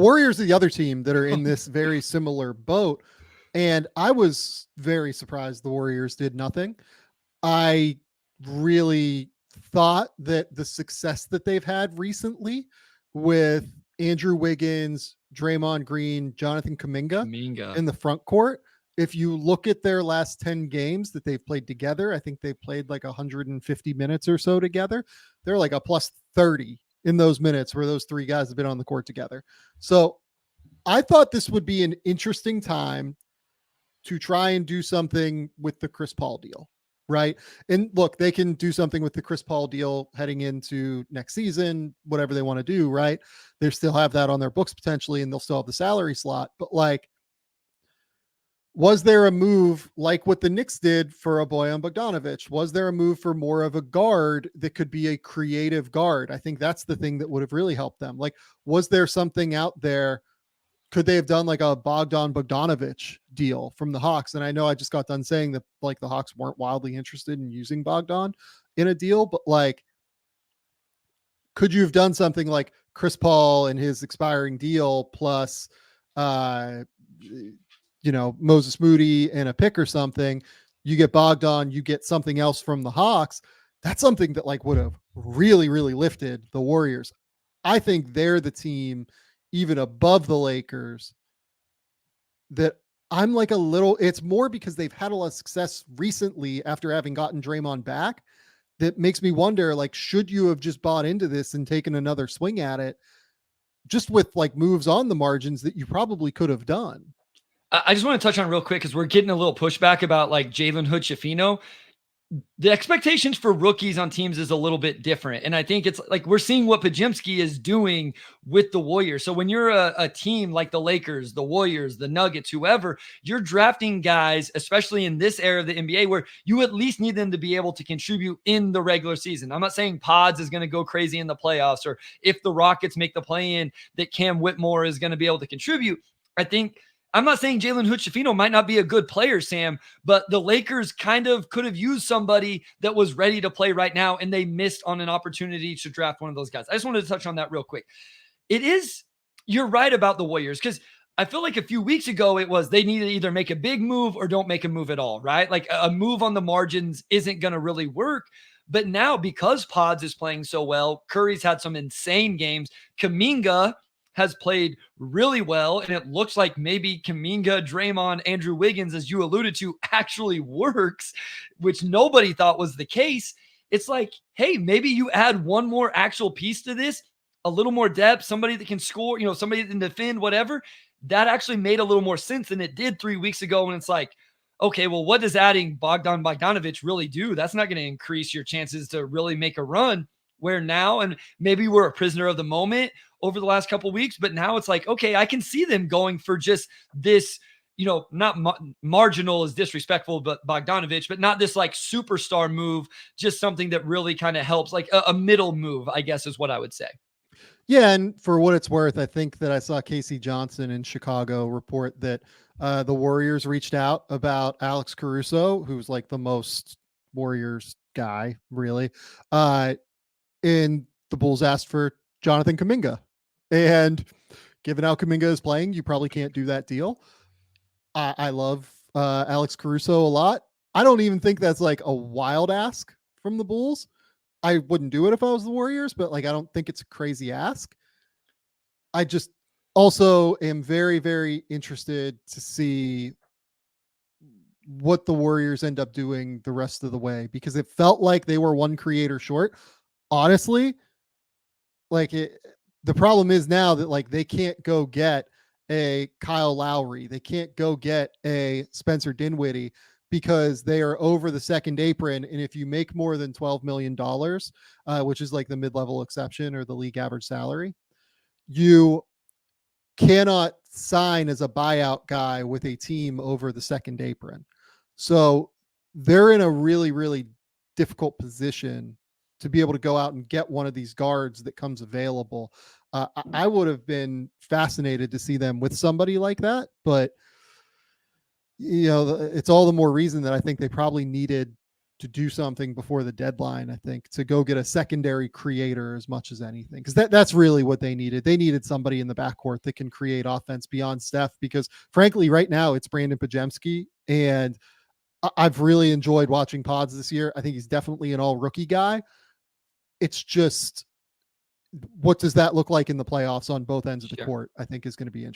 Warriors are the other team that are in this very similar boat. And I was very surprised the Warriors did nothing. I really thought that the success that they've had recently with Andrew Wiggins, Draymond Green, Jonathan Kuminga in the front court, if you look at their last 10 games that they've played together, I think they played like 150 minutes or so together. They're like a plus 30 in those minutes where those three guys have been on the court together. So I thought this would be an interesting time to try and do something with the Chris Paul deal, right? And look, they can do something with the Chris Paul deal heading into next season, whatever they want to do, right? They still have that on their books potentially, and they'll still have the salary slot. But like, was there a move like what the Knicks did for a Bojan Bogdanovic? Was there a move for more of a guard that could be a creative guard? I think that's the thing that would have really helped them. Like, was there something out there? Could they have done like a Bogdanovic deal from the Hawks? And I know I just got done saying that like the Hawks weren't wildly interested in using Bogdan in a deal, but like, could you have done something like Chris Paul and his expiring deal plus, Moses Moody and a pick or something? You get Bogdan, you get something else from the Hawks. That's something that like would have really, really lifted the Warriors. I think they're the team even above the Lakers that I'm like a little, it's more because they've had a lot of success recently after having gotten Draymond back that makes me wonder, like, should you have just bought into this and taken another swing at it just with like moves on the margins that you probably could have done? I just want to touch on real quick because we're getting a little pushback about like Jalen Hood-Schifino. The expectations for rookies on teams is a little bit different. And I think it's like we're seeing what Podziemski is doing with the Warriors. So when you're a team like the Lakers, the Warriors, the Nuggets, whoever, you're drafting guys, especially in this era of the NBA, where you at least need them to be able to contribute in the regular season. I'm not saying Pods is going to go crazy in the playoffs, or if the Rockets make the play-in, that Cam Whitmore is going to be able to contribute. I think I'm not saying Jalen Hood-Schifino might not be a good player, Sam, but the Lakers kind of could have used somebody that was ready to play right now, and they missed on an opportunity to draft one of those guys. I just wanted to touch on that real quick. You're right about the Warriors, because I feel like a few weeks ago it was they need to either make a big move or don't make a move at all, right? Like a move on the margins isn't going to really work. But now, because Pods is playing so well, Curry's had some insane games. Kuminga has played really well, and it looks like maybe Kuminga, Draymond, Andrew Wiggins, as you alluded to, actually works, which nobody thought was the case. It's like, hey, maybe you add one more actual piece to this, a little more depth, somebody that can score, somebody that can defend, whatever. That actually made a little more sense than it did 3 weeks ago when it's like, okay, well, what does adding Bogdanovic really do? That's not going to increase your chances to really make a run. Where now, and maybe we're a prisoner of the moment over the last couple of weeks, but now it's like, okay, I can see them going for just this, not marginal is disrespectful, but Bogdanovic, but not this like superstar move, just something that really kind of helps, like a middle move, I guess is what I would say. Yeah, and for what it's worth, I think that I saw Casey Johnson in Chicago report that the Warriors reached out about Alex Caruso, who's like the most Warriors guy, really. And the Bulls asked for Jonathan Kuminga. And given how Kuminga is playing, you probably can't do that deal. I love Alex Caruso a lot. I don't even think that's like a wild ask from the Bulls. I wouldn't do it if I was the Warriors, but like I don't think it's a crazy ask. I just also am very, very interested to see what the Warriors end up doing the rest of the way, because it felt like they were one creator short. Honestly, like the problem is now that like they can't go get a Kyle Lowry, they can't go get a Spencer Dinwiddie because they are over the second apron. And if you make more than $12 million, which is like the mid-level exception or the league average salary, you cannot sign as a buyout guy with a team over the second apron. So they're in a really, really difficult position to be able to go out and get one of these guards that comes available. I would have been fascinated to see them with somebody like that, but it's all the more reason that I think they probably needed do something before the deadline, I think, to go get a secondary creator as much as anything. Because that's really what they needed. They needed somebody in the backcourt that can create offense beyond Steph, because frankly, right now it's Brandon Pajemski. And I've really enjoyed watching pods this year. I think he's definitely an all rookie guy. It's just, what does that look like in the playoffs on both ends of the court, I think is going to be interesting.